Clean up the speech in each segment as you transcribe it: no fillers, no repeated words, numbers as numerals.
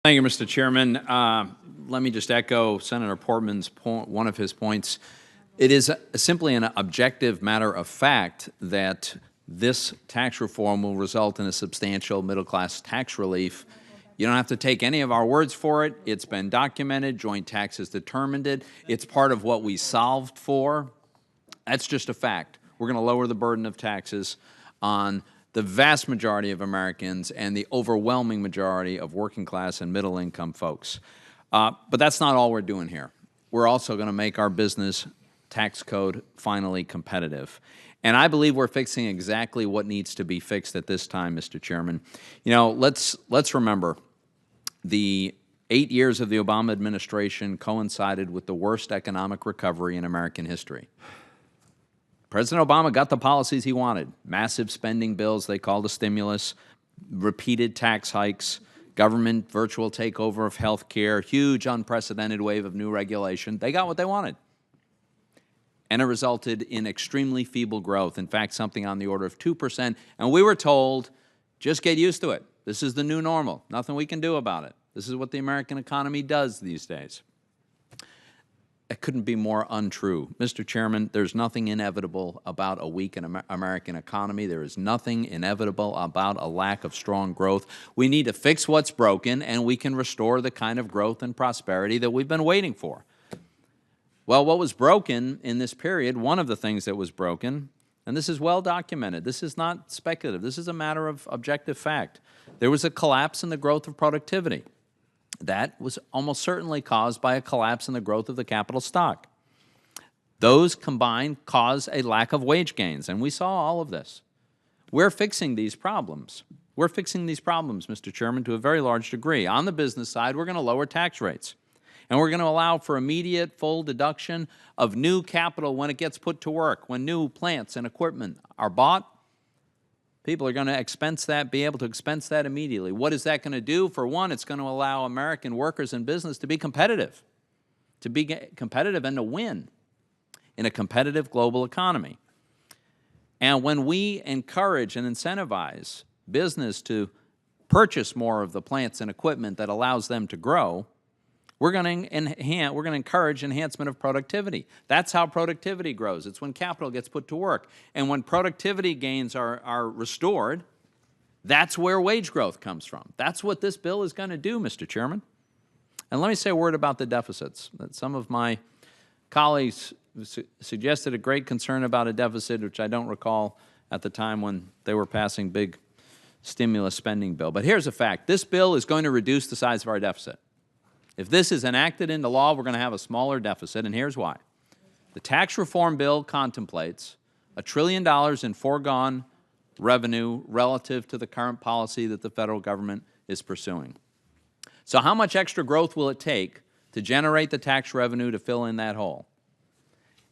Thank you, Mr. Chairman. Let me just echo Senator Portman's point, one of his points. It is simply an objective matter of fact that this tax reform will result in a substantial middle-class tax relief. You don't have to take any of our words for it. It's been documented. Joint tax has determined it. It's part of what we solved for. That's just a fact. We're going to lower the burden of taxes on the vast majority of Americans and the overwhelming majority of working class and middle income folks. But that's not all we're doing here. We're also going to make our business tax code finally competitive. And I believe we're fixing exactly what needs to be fixed at this time, Mr. Chairman. You know, let's remember the 8 years of the Obama administration coincided with the worst economic recovery in American history. President Obama got the policies he wanted. Massive spending bills they called a stimulus, repeated tax hikes, government virtual takeover of health care, huge unprecedented wave of new regulation. They got what they wanted. And it resulted in extremely feeble growth, in fact, something on the order of 2%. And we were told, just get used to it. This is the new normal. Nothing we can do about it. This is what the American economy does these days. It couldn't be more untrue. Mr. Chairman, there's nothing inevitable about a weak American economy. There is nothing inevitable about a lack of strong growth. We need to fix what's broken, and we can restore the kind of growth and prosperity that we've been waiting for. Well, what was broken in this period, one of the things that was broken, and this is well documented, this is not speculative, this is a matter of objective fact. There was a collapse in the growth of productivity. That was almost certainly caused by a collapse in the growth of the capital stock. Those combined caused a lack of wage gains, and we saw all of this. We're fixing these problems. We're fixing these problems, Mr. Chairman, to a very large degree. On the business side, we're going to lower tax rates, and we're going to allow for immediate full deduction of new capital when it gets put to work, when new plants and equipment are bought. People are going to expense that, be able to expense that immediately. What is that going to do? For one, it's going to allow American workers and business to be competitive and to win in a competitive global economy. And when we encourage and incentivize business to purchase more of the plants and equipment that allows them to grow, we're going to encourage enhancement of productivity. That's how productivity grows. It's when capital gets put to work. And when productivity gains are restored, that's where wage growth comes from. That's what this bill is going to do, Mr. Chairman. And let me say a word about the deficits. Some of my colleagues suggested a great concern about a deficit, which I don't recall at the time when they were passing big stimulus spending bill. But here's a fact. This bill is going to reduce the size of our deficit. If this is enacted into law, we're going to have a smaller deficit, and here's why. The tax reform bill contemplates $1 trillion in foregone revenue relative to the current policy that the federal government is pursuing. So how much extra growth will it take to generate the tax revenue to fill in that hole?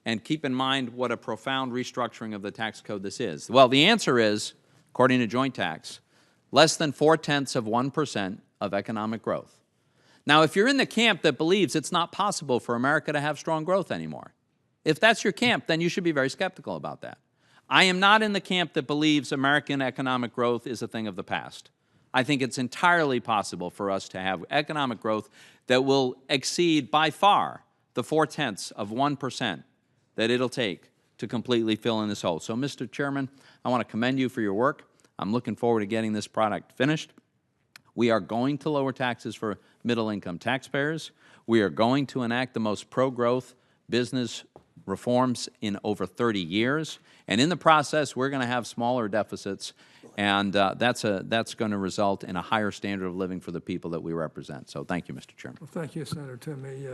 And keep in mind what a profound restructuring of the tax code this is. Well, the answer is, according to joint tax, less than 0.4% of economic growth. Now, if you're in the camp that believes it's not possible for America to have strong growth anymore, if that's your camp, then you should be very skeptical about that. I am not in the camp that believes American economic growth is a thing of the past. I think it's entirely possible for us to have economic growth that will exceed by far the 0.4% that it'll take to completely fill in this hole. So, Mr. Chairman, I want to commend you for your work. I'm looking forward to getting this product finished. We are going to lower taxes for middle-income taxpayers. We are going to enact the most pro-growth business reforms in over 30 years. And in the process, we're going to have smaller deficits, and that's going to result in a higher standard of living for the people that we represent. So thank you, Mr. Chairman. Well, thank you, Senator Toomey.